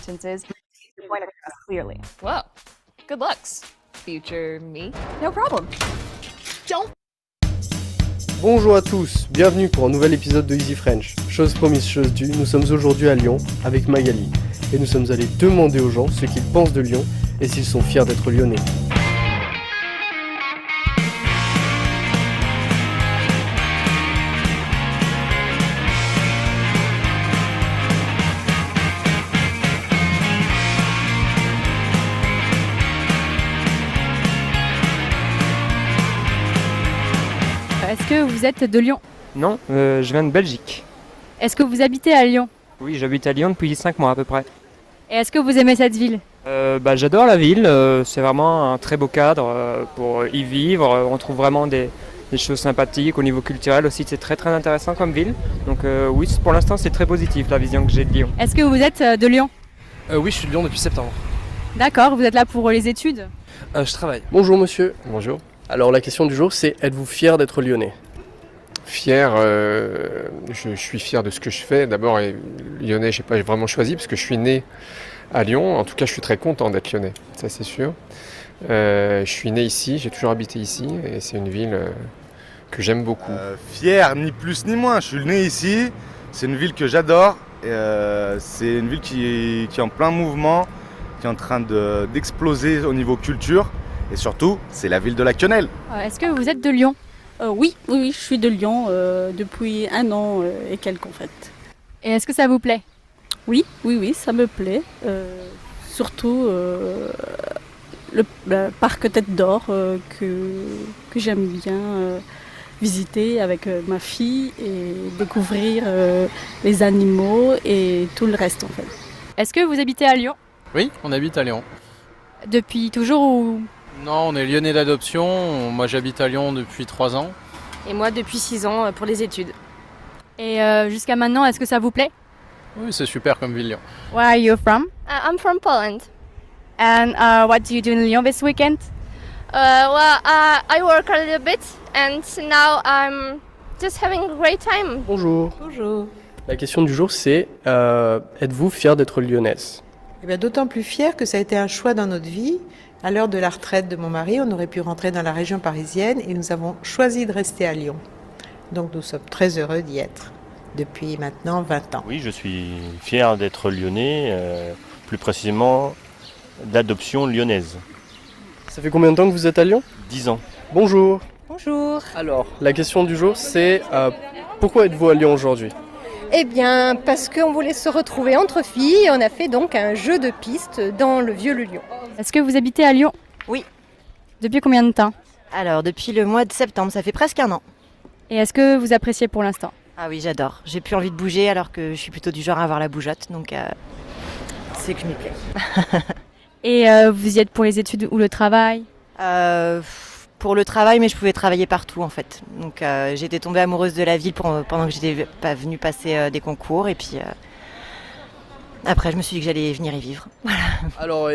sentences to point across clearly. Whoa, good looks, future me. No problem. Don't. Bonjour à tous, bienvenue pour un nouvel épisode de Easy French. Chose promise, chose due, nous sommes aujourd'hui à Lyon avec Magali et nous sommes allés demander aux gens ce qu'ils pensent de Lyon et s'ils sont fiers d'être lyonnais. Est-ce que vous êtes de Lyon? Non, je viens de Belgique. Est-ce que vous habitez à Lyon? Oui, j'habite à Lyon depuis 5 mois à peu près. Et est-ce que vous aimez cette ville? J'adore la ville, c'est vraiment un très beau cadre pour y vivre. On trouve vraiment des choses sympathiques au niveau culturel aussi, c'est très intéressant comme ville. Donc oui, pour l'instant c'est très positif la vision que j'ai de Lyon. Est-ce que vous êtes de Lyon? Oui, je suis de Lyon depuis septembre. D'accord, vous êtes là pour les études? Je travaille. Bonjour monsieur. Bonjour. Alors la question du jour c'est êtes-vous fier d'être lyonnais? Fier, je suis fier de ce que je fais. D'abord, lyonnais, je n'ai pas vraiment choisi parce que je suis né à Lyon. En tout cas, je suis très content d'être lyonnais, ça c'est sûr. Je suis né ici, j'ai toujours habité ici et c'est une ville que j'aime beaucoup. Fier, ni plus ni moins. Je suis né ici, c'est une ville que j'adore. C'est une ville qui est en plein mouvement, qui est en train d'exploser au niveau culture. Et surtout, c'est la ville de la quenelle. Est-ce que vous êtes de Lyon? Oui, je suis de Lyon depuis 1 an et quelques en fait. Et est-ce que ça vous plaît? Oui, ça me plaît. Surtout le parc Tête d'Or que j'aime bien visiter avec ma fille et découvrir les animaux et tout le reste en fait. Est-ce que vous habitez à Lyon? Oui, on habite à Lyon. Depuis toujours ou... Non, on est lyonnais d'adoption. Moi, j'habite à Lyon depuis 3 ans. Et moi depuis 6 ans pour les études. Et jusqu'à maintenant, est-ce que ça vous plaît? Oui, c'est super comme ville, Lyon. Where are you from? I'm from Poland. And what do you do in Lyon this weekend? I work a little bit and now I'm just having a great time. Bonjour. Bonjour. La question du jour c'est êtes-vous fier d'être lyonnaise? Eh bien, d'autant plus fier que ça a été un choix dans notre vie. À l'heure de la retraite de mon mari, on aurait pu rentrer dans la région parisienne et nous avons choisi de rester à Lyon. Donc nous sommes très heureux d'y être depuis maintenant 20 ans. Oui, je suis fier d'être lyonnais, plus précisément d'adoption lyonnaise. Ça fait combien de temps que vous êtes à Lyon? 10 ans. Bonjour. Bonjour. Alors, la question du jour c'est pourquoi êtes-vous à Lyon aujourd'hui? Eh bien, parce qu'on voulait se retrouver entre filles et on a fait donc un jeu de piste dans le vieux Lyon. Est-ce que vous habitez à Lyon? Oui. Depuis combien de temps? Alors, depuis le mois de septembre, ça fait presque 1 an. Et est-ce que vous appréciez pour l'instant? Ah oui, j'adore. J'ai plus envie de bouger alors que je suis plutôt du genre à avoir la bougeotte, donc c'est que je m'y plais. Et vous y êtes pour les études ou le travail? Pour le travail, mais je pouvais travailler partout en fait. Donc j'étais tombée amoureuse de la ville pendant que j'étais pas venue passer des concours et puis après je me suis dit que j'allais venir y vivre. Voilà. Alors,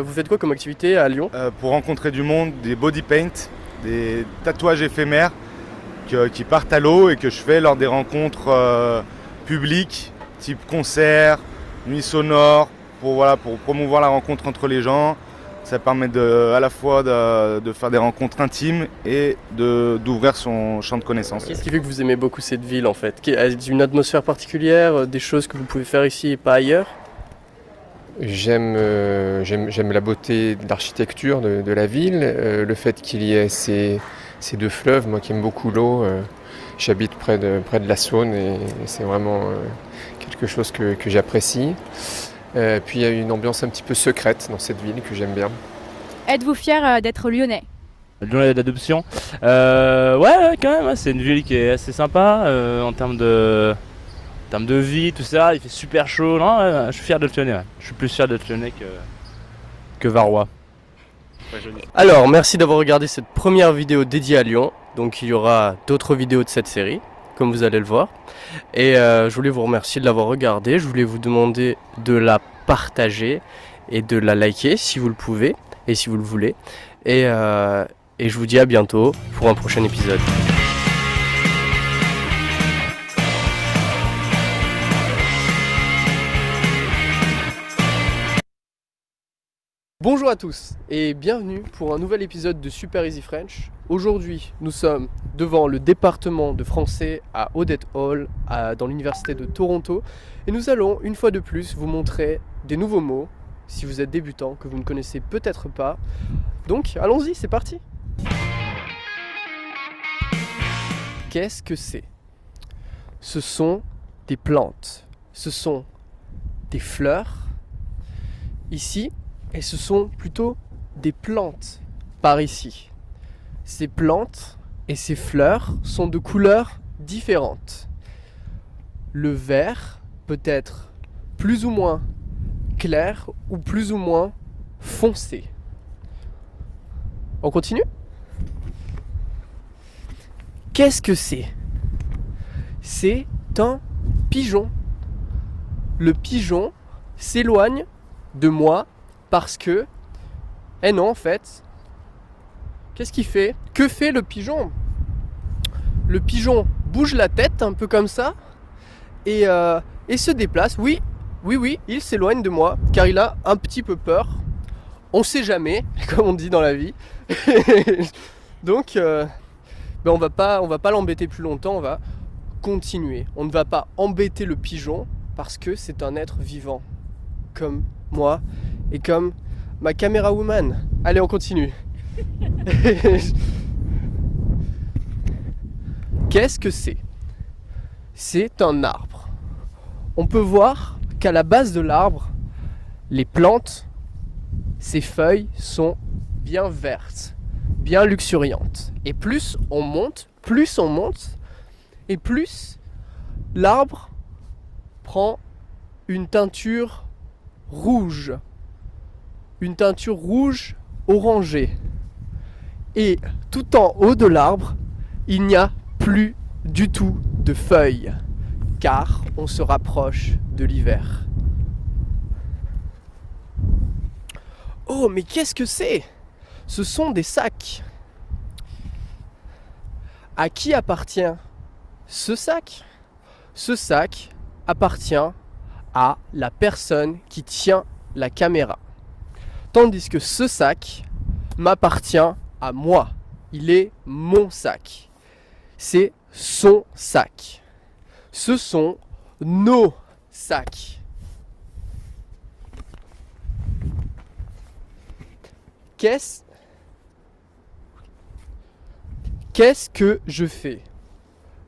vous faites quoi comme activité à Lyon? Pour rencontrer du monde, des body paint, des tatouages éphémères qui partent à l'eau et que je fais lors des rencontres publiques, type concert, nuit sonore, pour promouvoir la rencontre entre les gens. Ça permet à la fois de faire des rencontres intimes et d'ouvrir son champ de connaissances. Qu'est-ce qui fait que vous aimez beaucoup cette ville en fait? Une atmosphère particulière, des choses que vous pouvez faire ici et pas ailleurs? J'aime la beauté de l'architecture de la ville, le fait qu'il y ait ces 2 fleuves, moi qui aime beaucoup l'eau. J'habite près de la Saône et c'est vraiment quelque chose que j'apprécie. Puis il y a une ambiance un petit peu secrète dans cette ville que j'aime bien. Êtes-vous fier d'être lyonnais? Lyonnais d'adoption, ouais, quand même, c'est une ville qui est assez sympa en termes de vie, tout ça, il fait super chaud, non, je suis fier d'être lyonnais, ouais. Je suis plus fier d'être lyonnais que varois. Alors, merci d'avoir regardé cette première vidéo dédiée à Lyon, donc il y aura d'autres vidéos de cette série, comme vous allez le voir. Et je voulais vous remercier de l'avoir regardé, je voulais vous demander de la partager et de la liker si vous le pouvez et si vous le voulez. Et je vous dis à bientôt pour un prochain épisode. Bonjour à tous et bienvenue pour un nouvel épisode de Super Easy French. Aujourd'hui, nous sommes devant le département de français à Odette Hall, dans l'université de Toronto. Et nous allons, une fois de plus, vous montrer des nouveaux mots, si vous êtes débutant, que vous ne connaissez peut-être pas. Donc, allons-y, c'est parti! Qu'est-ce que c'est? Ce sont des plantes, ce sont des fleurs, ici, et ce sont plutôt des plantes, par ici. Ces plantes et ces fleurs sont de couleurs différentes. Le vert peut être plus ou moins clair ou plus ou moins foncé. On continue? Qu'est-ce que c'est? C'est un pigeon. Le pigeon s'éloigne de moi parce que... Eh non, en fait. Qu'est-ce qu'il fait? Que fait le pigeon? Le pigeon bouge la tête un peu comme ça et se déplace. Oui, il s'éloigne de moi car il a un petit peu peur. On sait jamais, comme on dit dans la vie. Donc, on va pas l'embêter plus longtemps, on va continuer. On ne va pas embêter le pigeon parce que c'est un être vivant, comme moi et comme ma caméra woman. Allez, on continue. Qu'est-ce que c'est? C'est un arbre. On peut voir qu'à la base de l'arbre, les plantes, ces feuilles sont bien vertes, bien luxuriantes. Et plus on monte, et plus l'arbre prend une teinture rouge. Une teinture rouge orangée. Et tout en haut de l'arbre, il n'y a plus du tout de feuilles, car on se rapproche de l'hiver. Oh, mais qu'est-ce que c'est? Ce sont des sacs. À qui appartient ce sac? Ce sac appartient à la personne qui tient la caméra. Tandis que ce sac m'appartient à moi. Il est mon sac. C'est son sac. Ce sont nos sacs. Qu'est-ce que je fais?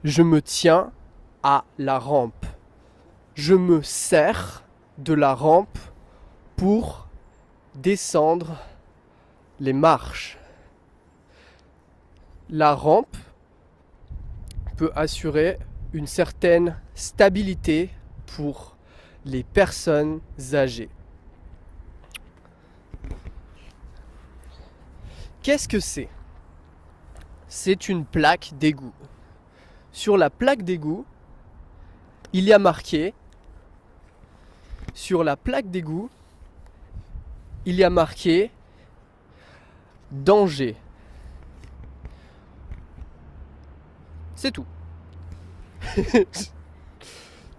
Je me tiens à la rampe. Je me sers de la rampe pour descendre les marches. La rampe peut assurer une certaine stabilité pour les personnes âgées. Qu'est-ce que c'est? C'est une plaque d'égout. Sur la plaque d'égout, il y a marqué... Sur la plaque d'égout, il y a marqué danger. C'est tout.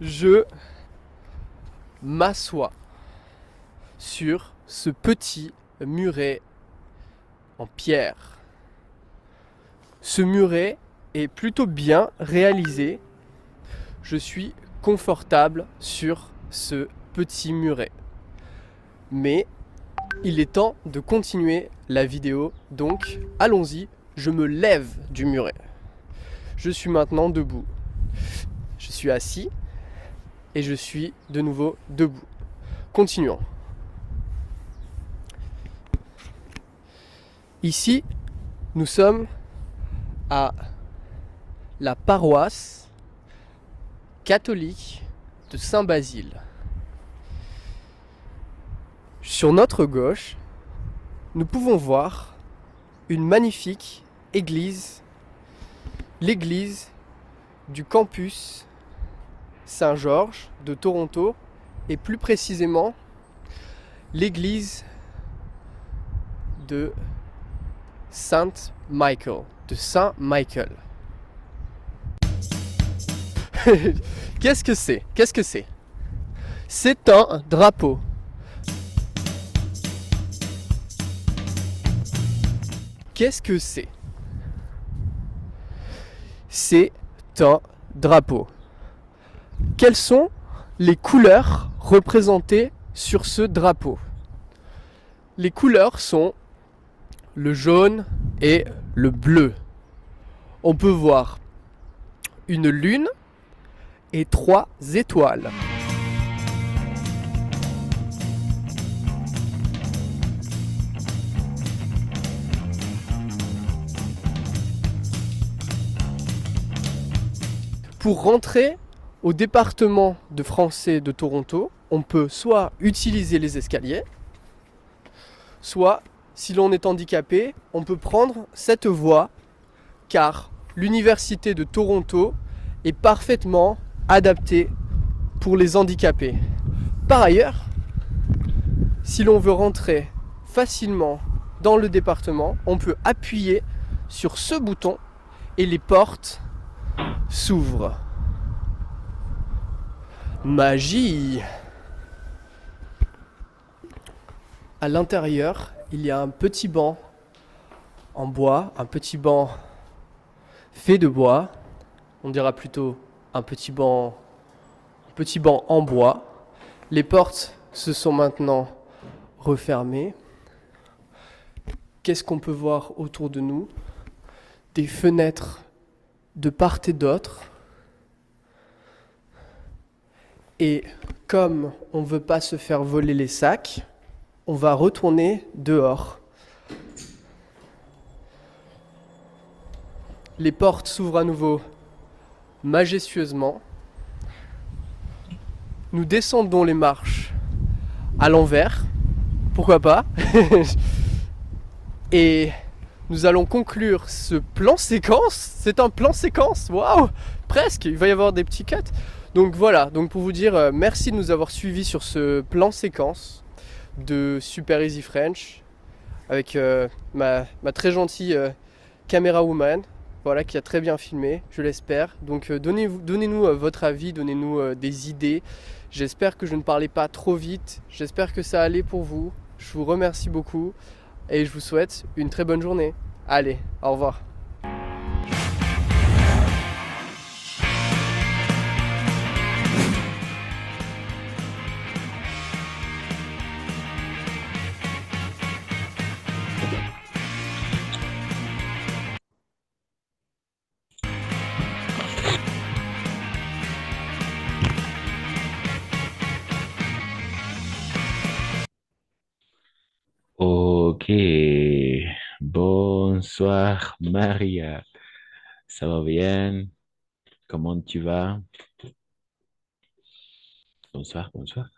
Je m'assois sur ce petit muret en pierre. Ce muret est plutôt bien réalisé. Je suis confortable sur ce petit muret. Mais il est temps de continuer la vidéo, donc allons-y, je me lève du muret. Je suis maintenant debout. Je suis assis et je suis de nouveau debout. Continuons. Ici, nous sommes à la paroisse catholique de Saint-Basile. Sur notre gauche, nous pouvons voir une magnifique église, l'église du campus Saint-Georges de Toronto, et plus précisément l'église de Saint-Michael, de Saint-Michael. Qu'est-ce que c'est? Qu'est-ce que c'est? C'est un drapeau. Qu'est-ce que c'est? C'est un drapeau. Quelles sont les couleurs représentées sur ce drapeau? Les couleurs sont le jaune et le bleu. On peut voir une lune et 3 étoiles. Pour rentrer au département de français de Toronto, on peut soit utiliser les escaliers, soit, si l'on est handicapé, on peut prendre cette voie, car l'université de Toronto est parfaitement adaptée pour les handicapés. Par ailleurs, si l'on veut rentrer facilement dans le département, on peut appuyer sur ce bouton et les portes s'ouvrent. Magie! À l'intérieur, il y a un petit banc en bois, un petit banc fait de bois. On dira plutôt un petit banc en bois. Les portes se sont maintenant refermées. Qu'est-ce qu'on peut voir autour de nous? Des fenêtres de part et d'autre. Et comme on ne veut pas se faire voler les sacs, on va retourner dehors. Les portes s'ouvrent à nouveau majestueusement. Nous descendons les marches à l'envers, pourquoi pas. Et nous allons conclure ce plan séquence. C'est un plan séquence, waouh, presque, il va y avoir des petits cuts. Donc voilà, donc pour vous dire merci de nous avoir suivis sur ce plan séquence de Super Easy French avec ma très gentille caméra woman, voilà, qui a très bien filmé, je l'espère. Donc donnez-nous votre avis, donnez-nous des idées. J'espère que je ne parlais pas trop vite, j'espère que ça allait pour vous. Je vous remercie beaucoup et je vous souhaite une très bonne journée. Allez, au revoir. Ok, bonsoir Maria, ça va bien? Comment tu vas? Bonsoir, bonsoir.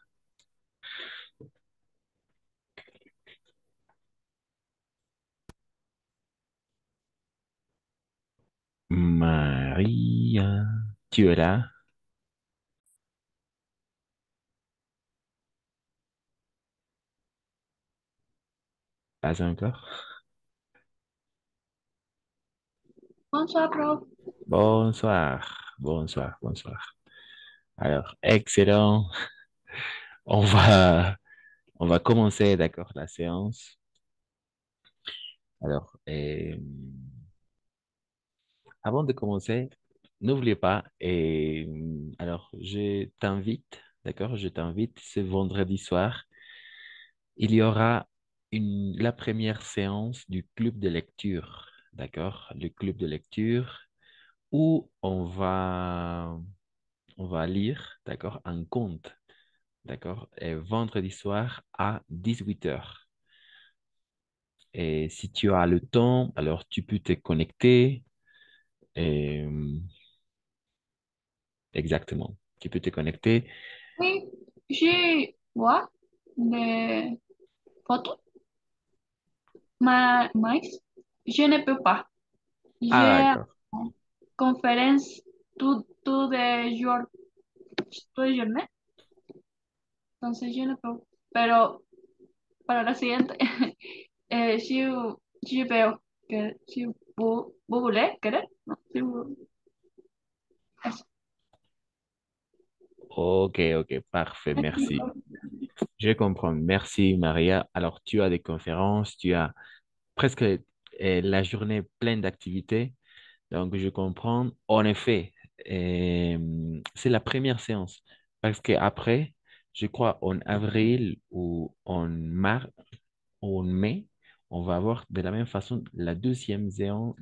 Maria, tu es là? Pas encore? Bonsoir, prof. Bonsoir, bonsoir, bonsoir. Alors, excellent. On va, on va commencer, d'accord, la séance. Alors, avant de commencer, n'oubliez pas, alors je t'invite, d'accord, je t'invite ce vendredi soir, il y aura la première séance du club de lecture, d'accord, le club de lecture où on va lire, d'accord, un conte, d'accord, et vendredi soir à 18 heures. Et si tu as le temps, alors tu peux te connecter. Et, exactement, tu peux te connecter. Oui, je vois des photos, mais je ne peux pas. Ah, J'ai d'accord. une conférence tout de jour, toute la journée, entonces je ne peux. Pero para la siguiente, si veo que si vous voulez, querer, no, si vous, eso. Ok, ok, parfait, merci. Je comprends. Merci, Maria. Alors, tu as des conférences, tu as presque la journée pleine d'activités. Donc, je comprends. En effet, c'est la première séance. Parce qu'après, je crois en avril ou en mai, on va avoir de la même façon la deuxième séance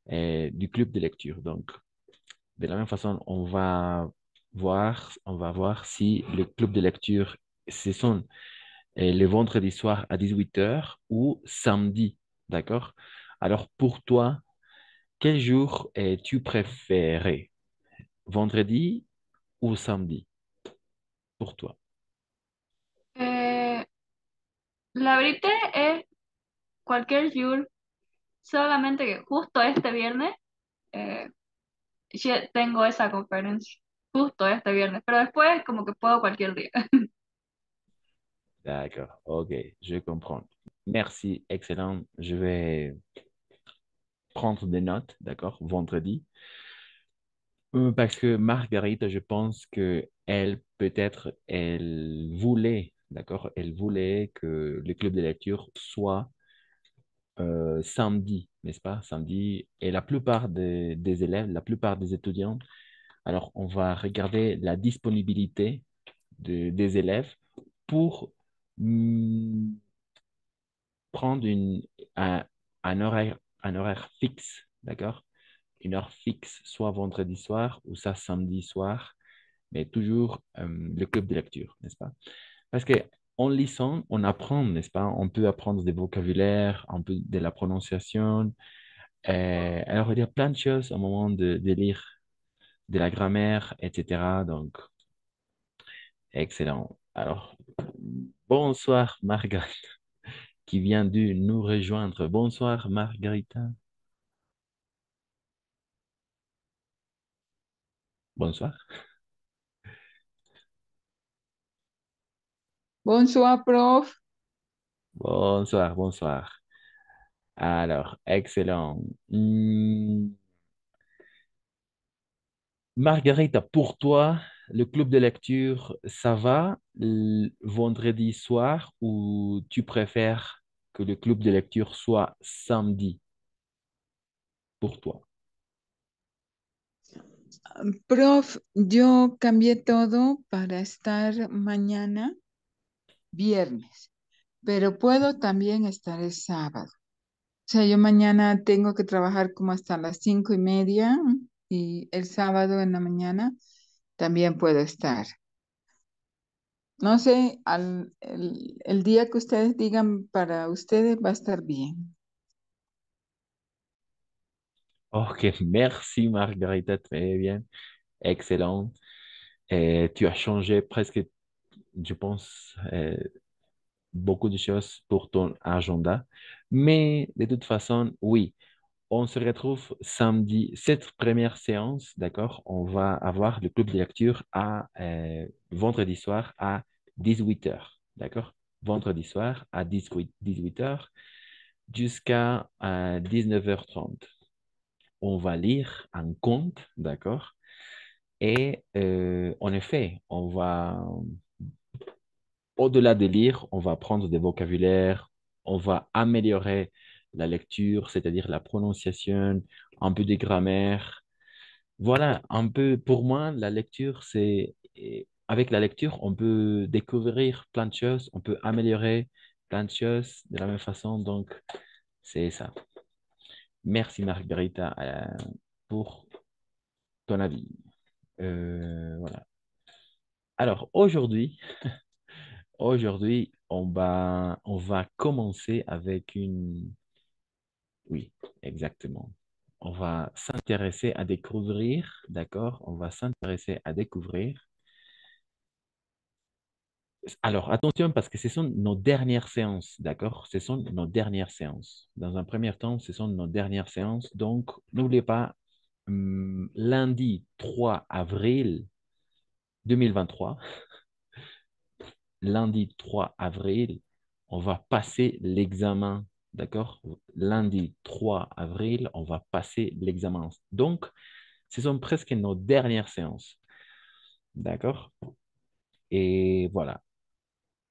du club de lecture. Donc, de la même façon, on va voir si le club de lecture, ce sont le vendredi soir à 18 h ou samedi. D'accord? Alors, pour toi, quel jour tu préféré? Vendredi ou samedi pour toi? Eh, la verdad es cualquier Yule, solamente que justo este viernes eh, ya tengo esa conferencia, justo este viernes, pero después como que puedo cualquier día. D'accord, ok, je comprends. Merci, excellent. Je vais prendre des notes, d'accord, vendredi. Parce que Marguerite, je pense que elle, peut-être, elle voulait, d'accord, elle voulait que le club de lecture soit samedi, n'est-ce pas? Samedi. Et la plupart des élèves, la plupart des étudiants, alors on va regarder la disponibilité des élèves pour mm, prendre un, un horaire fixe, d'accord? Une heure fixe, soit vendredi soir ou ça samedi soir, mais toujours le club de lecture, n'est-ce pas? Parce que en lisant, on apprend, n'est-ce pas? On peut apprendre des vocabulaires, un peu de la prononciation. Alors, il y a plein de choses au moment de lire, de la grammaire, etc. Donc, excellent. Alors, bonsoir Margaret, qui vient de nous rejoindre. Bonsoir Margarita. Bonsoir. Bonsoir, prof. Bonsoir, bonsoir. Alors, excellent. Margarita, pour toi, le club de lecture, ça va vendredi soir ou tu préfères que le club de lecture soit samedi pour toi? Prof, yo cambié todo para estar mañana viernes, pero puedo también estar el sábado. O sea, yo mañana tengo que trabajar como hasta las 5:30 y el sábado en la mañana también puedo estar. No sé, el día que ustedes digan para ustedes va a estar bien. Ok, merci Margarita, très bien. Excellent. Tu as changé presque, je pense, beaucoup de choses pour ton agenda. Mais de toute façon, oui, on se retrouve samedi, cette première séance, d'accord? On va avoir le club de lecture vendredi soir à 18 h, d'accord? Vendredi soir à 18 h jusqu'à 19 h 30. On va lire un conte, d'accord? Et en effet, au-delà de lire, on va apprendre des vocabulaires, on va améliorer la lecture, c'est-à-dire la prononciation, un peu de grammaire. Voilà, un peu, pour moi, la lecture, avec la lecture, on peut découvrir plein de choses, on peut améliorer plein de choses de la même façon, donc c'est ça. Merci Margarita pour ton avis. Voilà. Alors, aujourd'hui, on va commencer avec une... Oui, exactement. On va s'intéresser à découvrir, d'accord? On va s'intéresser à découvrir. Alors, attention, parce que ce sont nos dernières séances, d'accord? Ce sont nos dernières séances. Dans un premier temps, ce sont nos dernières séances. Donc, n'oubliez pas, lundi 3 avril 2023, lundi 3 avril, on va passer l'examen, d'accord? Lundi 3 avril, on va passer l'examen. Donc, ce sont presque nos dernières séances, d'accord? Et voilà.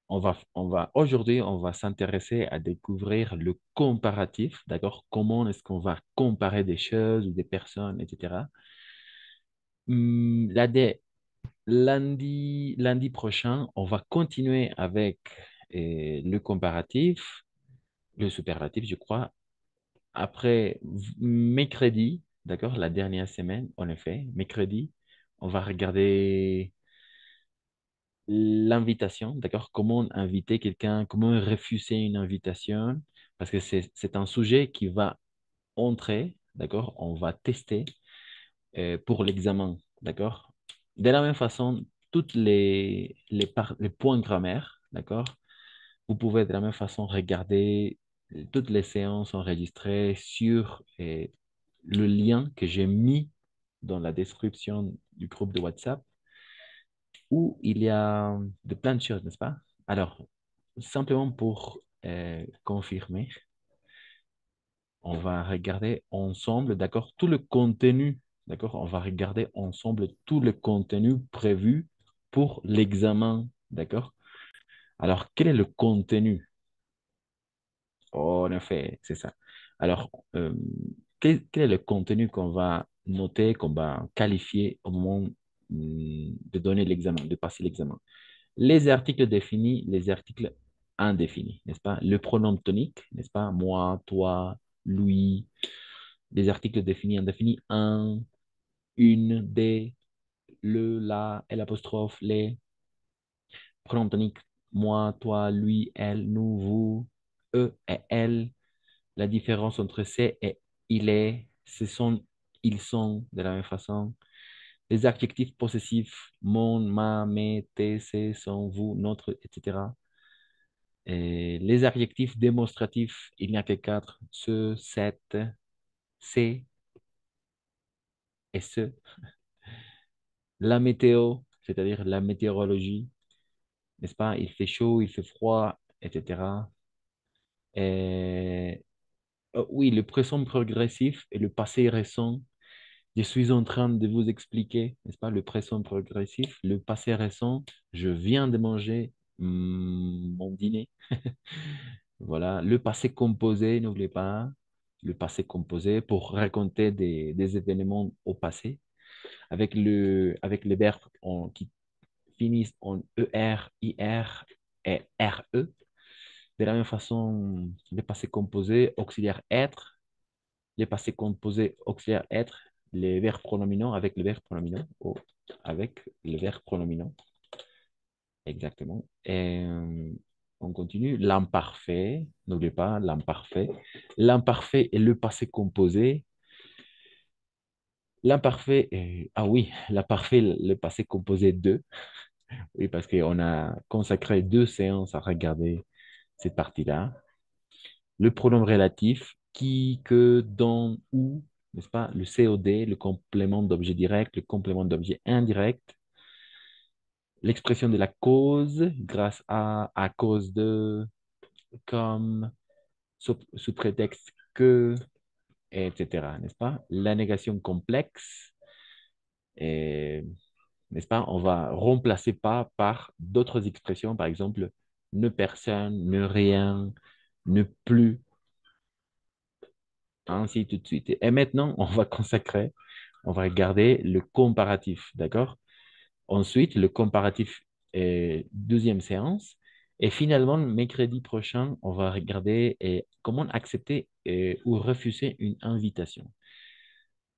Aujourd'hui, on va s'intéresser à découvrir le comparatif, d'accord? Comment est-ce qu'on va comparer des choses ou des personnes, etc. Là, lundi prochain, on va continuer avec le comparatif, le superlatif, je crois. Après, mercredi, d'accord, la dernière semaine, en effet, mercredi, on va regarder l'invitation, d'accord? Comment inviter quelqu'un, comment refuser une invitation, parce que c'est un sujet qui va entrer, d'accord? On va tester pour l'examen, d'accord? De la même façon, toutes les points grammaire, d'accord? Vous pouvez de la même façon regarder toutes les séances enregistrées sur le lien que j'ai mis dans la description du groupe de WhatsApp où il y a de plein de choses, n'est-ce pas? Alors, simplement pour confirmer, on va regarder ensemble, d'accord, tout le contenu, d'accord? On va regarder ensemble tout le contenu prévu pour l'examen, d'accord? Alors, quel est le contenu? En effet, c'est ça. Alors, quel est le contenu qu'on va noter, qu'on va qualifier au moment de donner l'examen, de passer l'examen? Les articles définis, les articles indéfinis, n'est-ce pas? Le pronom tonique, n'est-ce pas? Moi, toi, lui. Les articles définis, indéfinis, un, une, des, le, la, l'apostrophe, les. Pronom tonique, moi, toi, lui, elle, nous, vous, eux et elle. La différence entre c'est et il est, ce sont, ils sont de la même façon. Les adjectifs possessifs, mon, ma, mes, tes, ses, son, vous, notre, etc. Et les adjectifs démonstratifs, il n'y a que quatre, ce, cette, c'est et ce. La météo, c'est-à-dire la météorologie, n'est-ce pas? Il fait chaud, il fait froid, etc. Et, oui, le présent progressif et le passé récent. Je suis en train de vous expliquer, n'est-ce pas, le présent progressif, le passé récent. Je viens de manger mon dîner. Voilà, le passé composé, n'oubliez pas, le passé composé pour raconter des événements au passé avec les verbes qui finissent en ER, IR et RE. De la même façon, le passé composé, auxiliaire être, les passés composés auxiliaires être, les verbes pronominaux avec le verbe pronominal, ou avec le verbe pronominal. Exactement. Et on continue. L'imparfait, n'oubliez pas l'imparfait. L'imparfait est le passé composé. L'imparfait, ah oui, l'imparfait, le passé composé de. Oui, parce qu'on a consacré 2 séances à regarder cette partie-là. Le pronom relatif, qui, que, dont, où, n'est-ce pas? Le COD, le complément d'objet direct, le complément d'objet indirect. L'expression de la cause, grâce à cause de, comme, sous prétexte que, etc. N'est-ce pas? La négation complexe, et, n'est-ce pas? On va remplacer pas par d'autres expressions, par exemple, ne personne, ne rien, ne plus, ainsi tout de suite. Et maintenant, on va consacrer, on va regarder le comparatif, d'accord? Ensuite, le comparatif est deuxième séance. Et finalement, mercredi prochain, on va regarder comment accepter ou refuser une invitation.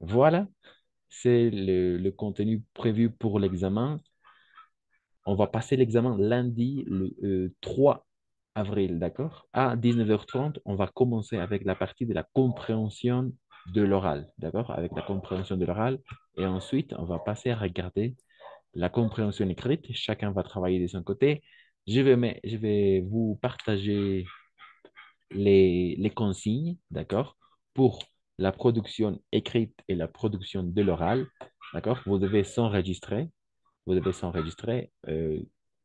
Voilà, c'est le contenu prévu pour l'examen. On va passer l'examen lundi, le 3 avril, d'accord? À 19h30, on va commencer avec la partie de la compréhension de l'oral, d'accord? Avec la compréhension de l'oral. Et ensuite, on va passer à regarder la compréhension écrite. Chacun va travailler de son côté. Je vais vous partager les consignes, d'accord, pour la production écrite et la production de l'oral, d'accord. Vous devez s'enregistrer. Vous devez s'enregistrer,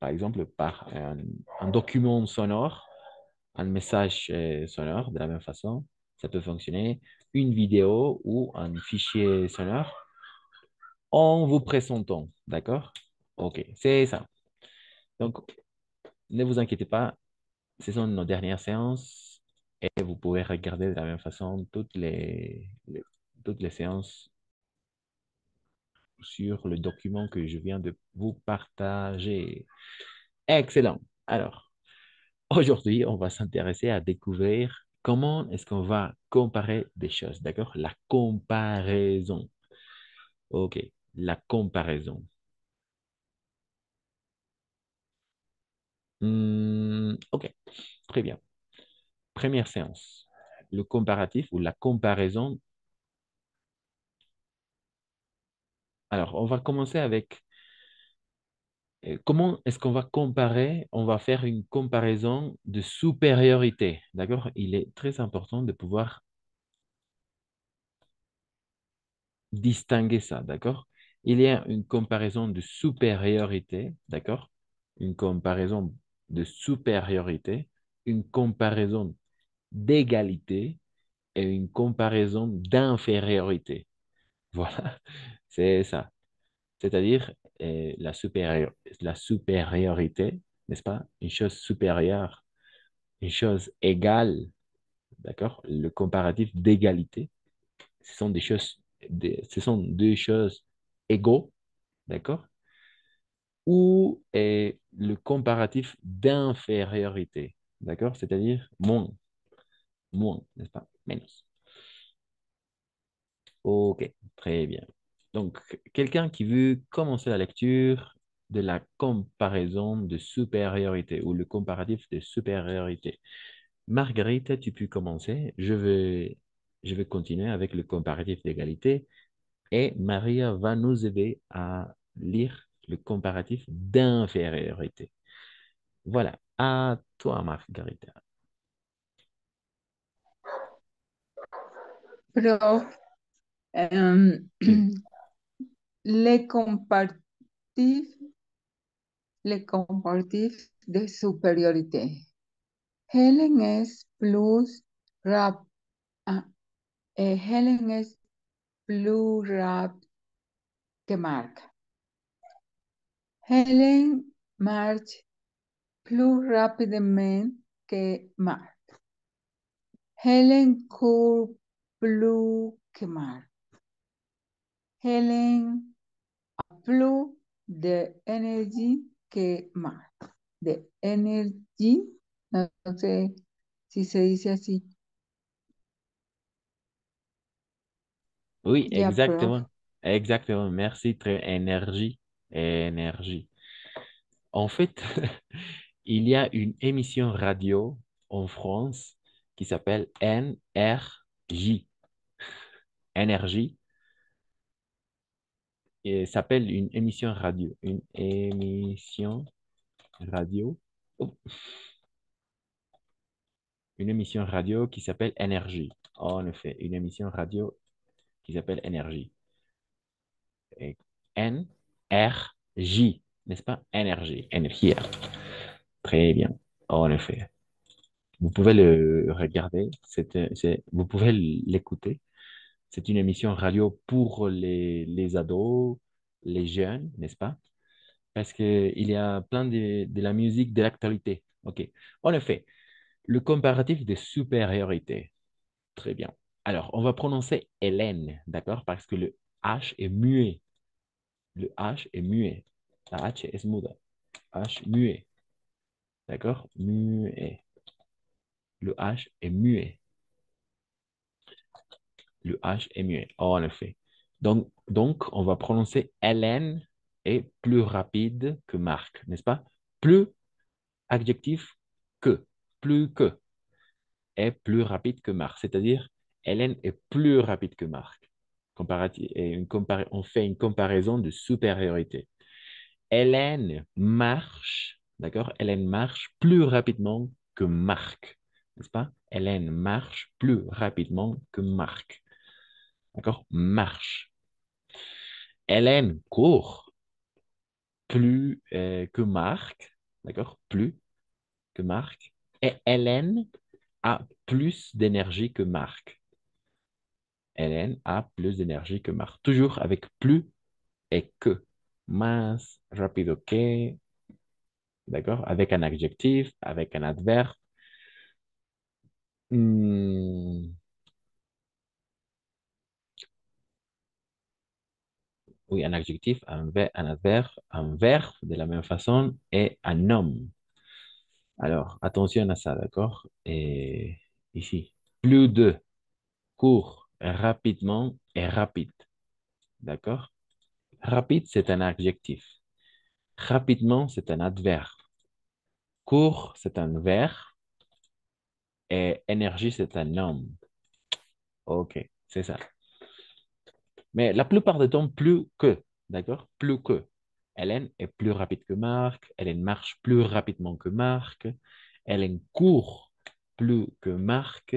par exemple, par un document sonore, un message sonore, de la même façon. Ça peut fonctionner. Une vidéo ou un fichier sonore en vous présentant, d'accord? OK, c'est ça. Donc, ne vous inquiétez pas, ce sont nos dernières séances et vous pouvez regarder de la même façon toutes les séances sur le document que je viens de vous partager. Excellent. Alors, aujourd'hui, on va s'intéresser à découvrir comment est-ce qu'on va comparer des choses, d'accord? La comparaison. OK, la comparaison. OK, très bien. Première séance. Le comparatif ou la comparaison. Alors, on va commencer avec comment est-ce qu'on va comparer? On va faire une comparaison de supériorité, d'accord? Il est très important de pouvoir distinguer ça, d'accord? Il y a une comparaison de supériorité, d'accord? Une comparaison de supériorité, une comparaison d'égalité et une comparaison d'infériorité. Voilà, c'est ça. C'est-à-dire la supériorité, n'est-ce pas? Une chose supérieure, une chose égale, d'accord? Le comparatif d'égalité, ce sont des choses, ce sont deux choses égaux, d'accord? Ou le comparatif d'infériorité, d'accord? C'est-à-dire moins, n'est-ce pas? Menos. Ok, très bien. Donc, quelqu'un qui veut commencer la lecture de la comparaison de supériorité ou le comparatif de supériorité. Marguerite, tu peux commencer. Je vais continuer avec le comparatif d'égalité et Maria va nous aider à lire le comparatif d'infériorité. Voilà, à toi, Marguerite. Prof, les comparatifs, les comparatifs de supériorité. Helen es plus rap, Helen es plus rap que Mark. Helen marcha plus rápidamente que Mark. Helen court plus que Mark. Helen a plus d'énergie que Mark. De énergie, no sé si se dice así. Oui, Ya, prof. exactement. Exactement. Merci, très énergie. Énergie. En fait, il y a une émission radio en France qui s'appelle NRJ. Énergie. Et s'appelle une émission radio. Une émission radio. Oh, une émission radio qui s'appelle Énergie. En effet, une émission radio qui s'appelle Énergie. Et NRJ, n'est-ce pas? Énergie. Énergie. Très bien. En effet. Vous pouvez le regarder, vous pouvez l'écouter. C'est une émission radio pour les ados, les jeunes, n'est-ce pas? Parce qu'il y a plein de la musique de l'actualité. OK. En effet, le comparatif de supériorité. Très bien. Alors, on va prononcer Hélène, d'accord? Parce que le H est muet. Le H est muet. La H est muda. H muet. D'accord? Muet. Le H est muet. Le H est muet, en effet. Donc, on va prononcer Hélène est plus rapide que Marc, n'est-ce pas? Plus, adjectif que, plus que, est plus rapide que Marc. C'est-à-dire, Hélène est plus rapide que Marc. On fait une comparaison de supériorité. Hélène marche, d'accord? Hélène marche plus rapidement que Marc, n'est-ce pas? Hélène marche plus rapidement que Marc. D'accord? Marche. Hélène court plus que Marc. D'accord? Plus que Marc. Et Hélène a plus d'énergie que Marc. Hélène a plus d'énergie que Marc. Toujours avec plus et que. Más rápido que. d'accord? Avec un adjectif, avec un adverbe. Hmm, oui, un adjectif, un adverbe, un verbe de la même façon et un nom. Alors, attention à ça, d'accord? Et ici, plus de, court, rapidement et rapide, d'accord? Rapide, c'est un adjectif. Rapidement, c'est un adverbe. Court, c'est un verbe. Et énergie, c'est un nom. OK, c'est ça. Mais la plupart du temps, plus que, d'accord? Plus que. Hélène est plus rapide que Marc. Hélène marche plus rapidement que Marc. Hélène court plus que Marc.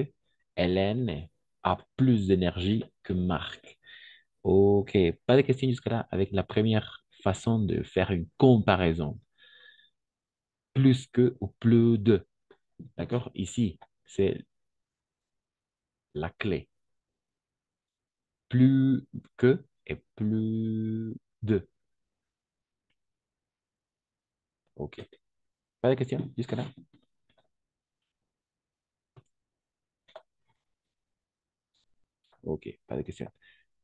Hélène a plus d'énergie que Marc. OK, pas de questions jusqu'à là avec la première façon de faire une comparaison. Plus que ou plus de. D'accord? Ici, c'est la clé. Plus que et plus de. OK. Pas de questions jusqu'à là? OK, pas de questions.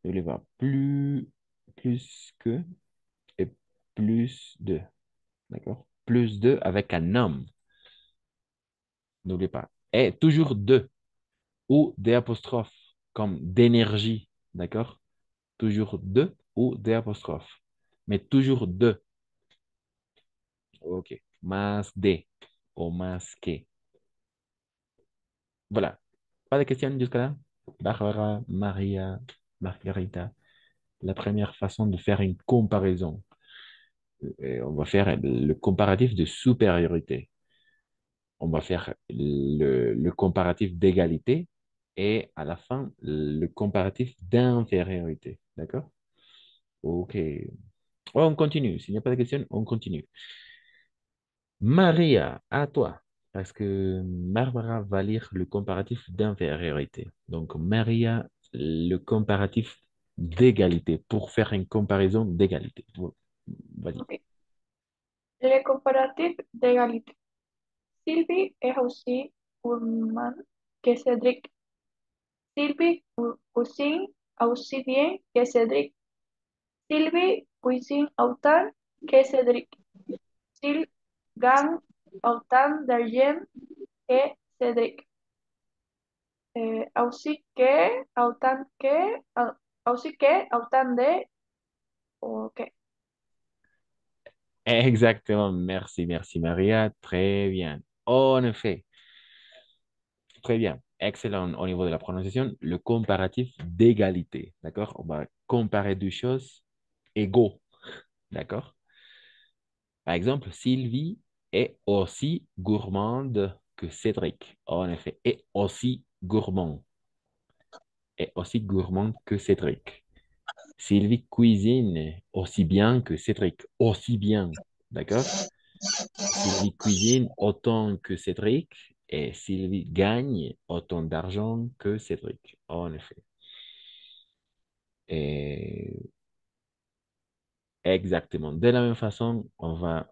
Je vais voir plus que et plus de. D'accord? Plus de avec un homme. N'oubliez pas. Et toujours de ou des apostrophes comme d'énergie. D'accord? Toujours de ou des apostrophes. Mais toujours de. OK. Más de ou más que. Voilà. Pas de questions jusqu'à là? Barbara, Maria, Margarita. La première façon de faire une comparaison. On va faire le comparatif de supériorité. On va faire le comparatif d'égalité et à la fin, le comparatif d'infériorité. D'accord? OK. On continue. S'il n'y a pas de questions, on continue. Maria, à toi. Parce que Barbara va lire le comparatif d'infériorité. Donc, Maria, le comparatif d'égalité pour faire une comparaison d'égalité. Vas-y. Ok. Le comparatif d'égalité. Sylvie est aussi gourmande que Cédric. Sylvie aussi bien que Cédric. Sylvie cuisine autant que Cédric. Sylvie gagne autant d'argent que Cédric. Aussi que autant de. Ok. Exactement. Merci, merci Maria. Très bien. En effet, très bien. Excellent au niveau de la prononciation. Le comparatif d'égalité. D'accord? On va comparer deux choses égaux. D'accord? Par exemple, Sylvie est aussi gourmande que Cédric. En effet, est aussi gourmand. Est aussi gourmand que Cédric. Sylvie cuisine aussi bien que Cédric. Aussi bien. D'accord? Sylvie cuisine autant que Cédric et Sylvie gagne autant d'argent que Cédric. En effet. Et exactement. De la même façon, on va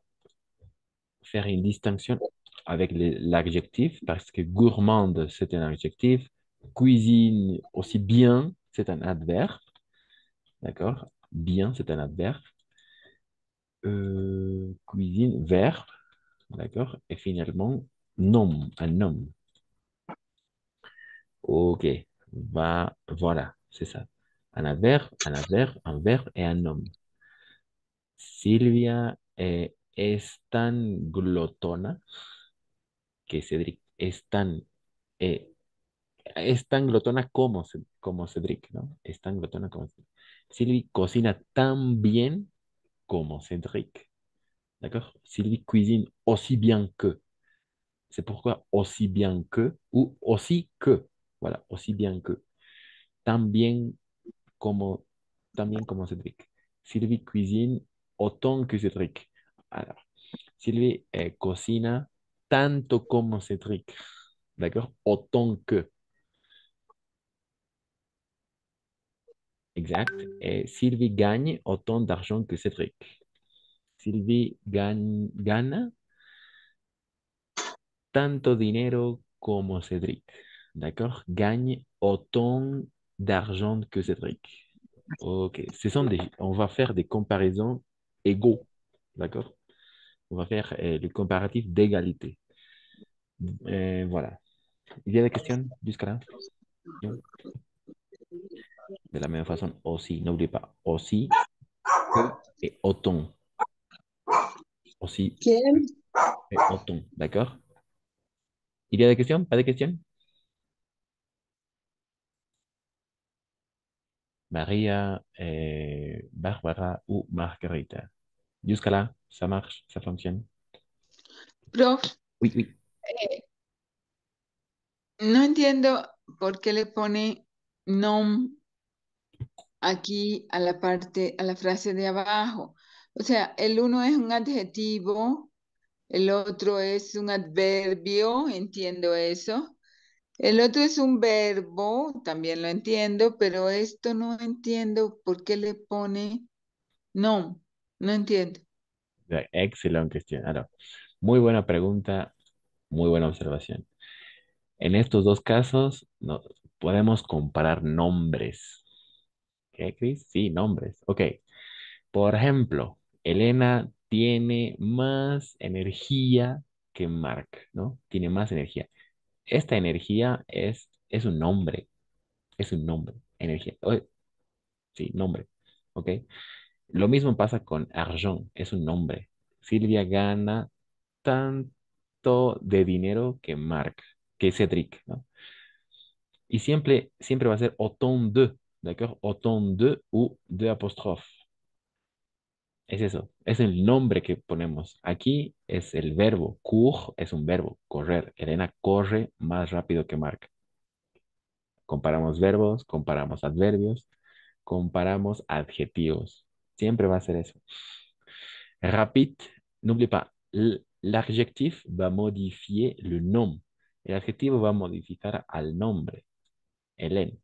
faire une distinction avec l'adjectif parce que gourmande, c'est un adjectif. Cuisine aussi bien, c'est un adverbe. D'accord? Bien, c'est un adverbe. Cuisine, verbe. D'accord? Et finalement, nom, un nom. OK. Voilà, c'est ça. Un verbe et un nom. Silvia es tan glotona que Cedric. Eh, es tan glotona como, como Cedric, ¿no? Es tan glotona como Cedric. Sylvie cocina tan bien como Cédric. D'accord? Sylvie cuisine aussi bien que. C'est pourquoi aussi bien que ou aussi que. Voilà, aussi bien que. También como, también como Cédric. Sylvie cuisine autant que Cédric. Alors, Sylvie cocina tanto como Cédric. D'accord? Autant que. Exact. Et Sylvie gagne autant d'argent que Cédric. Sylvie gagne tanto dinero como Cédric. D'accord? Gagne autant d'argent que Cédric. Ok. On va faire des comparaisons égaux. D'accord? On va faire le comparatif d'égalité. Voilà. Il y a des questions jusqu'à là? Non? De la même façon, aussi, n'oubliez pas, aussi que et autant. Aussi et autant. D'accord? Il y a des questions? Pas de questions? Maria, Barbara ou Margarita. Jusqu'à là, ça marche, ça fonctionne. Prof, Oui, oui. no entiendo por qué le pone nom aquí a la parte, a la frase de abajo. O sea, el uno es un adjetivo, el otro es un adverbio, entiendo eso. El otro es un verbo, también lo entiendo, pero esto no entiendo por qué le pone nom. No entiendo. Excelente cuestión. Ahora, muy buena pregunta, muy buena observación. En estos dos casos, podemos comparar nombres. ¿Qué, Chris? Sí, nombres. Ok. Por ejemplo, Elena tiene más energía que Mark, ¿no? Tiene más energía. Esta energía es un nombre. Es un nombre. Energía. Sí, nombre. ¿Ok? Lo mismo pasa con argent. Es un nombre. Silvia gana tanto de dinero que Mark, que Cédric, ¿no? Y siempre va a ser autant de, ¿d'accord? Autant de ou de apóstrofe. Es eso, es el nombre que ponemos. Aquí es el verbo. Cour es un verbo, correr. Elena corre más rápido que Mark. Comparamos verbos, comparamos adverbios, comparamos adjetivos. Siempre va a ser eso. Rapide, n'oublie pas, l'adjectif va modifier le nom. El adjetivo va a modificar al nombre. Hélène.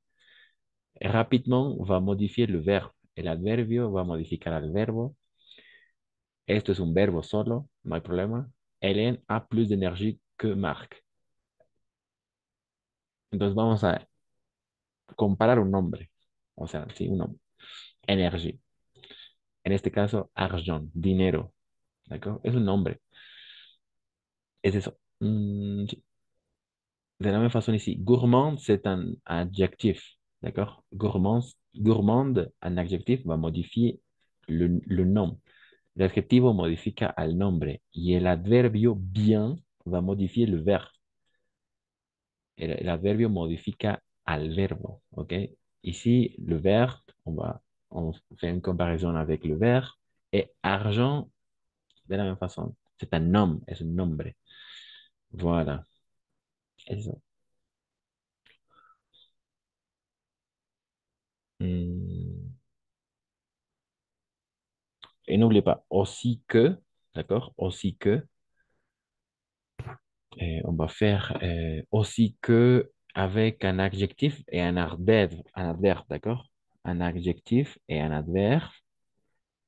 Rapidement va modifier le verbo. El adverbio va a modificar al verbo. Esto es un verbo solo, no hay problema. Hélène a plus d'énergie que Marc. Entonces vamos a comparar un nombre. O sea, sí, un nombre. Energía. En este caso, argent, dinero. ¿De es un nombre. Es eso. Sí. De la même façon ici, gourmand, c'est un adjectif. D'accord? Gourmande, un adjectif va modifier le nom. L'adjetivo modifica al nombre y el adverbio bien va modifier le verbe. El adverbio modifica al verbo, ¿ok? Ici, le verbe, on fait une comparaison avec le verbe. Et argent, de la même façon, c'est un nom, es un nombre. Voilà. Eso. Et n'oubliez pas, aussi que, d'accord? Aussi que, on va faire aussi que avec un adjectif et un adverbe, d'accord? Un adjectif et un adverbe.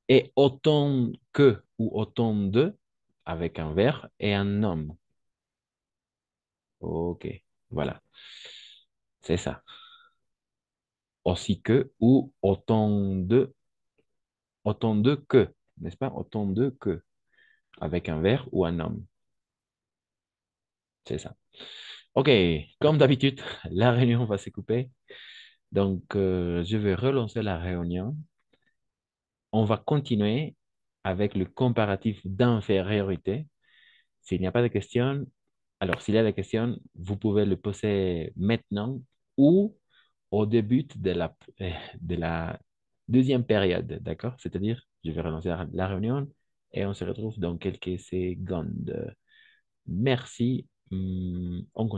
Et autant que ou autant de avec un verbe et un nom. Ok, voilà. C'est ça. Aussi que ou autant de que, n'est-ce pas? Autant de que avec un verbe ou un nom. C'est ça. Ok, comme d'habitude, la réunion va se couper. Donc, je vais relancer la réunion. On va continuer avec le comparatif d'infériorité. S'il n'y a pas de questions, alors s'il y a des questions, vous pouvez le poser maintenant ou au début de la deuxième période, d'accord? C'est-à-dire, je vais relancer la réunion et on se retrouve dans quelques secondes. Merci. On continue.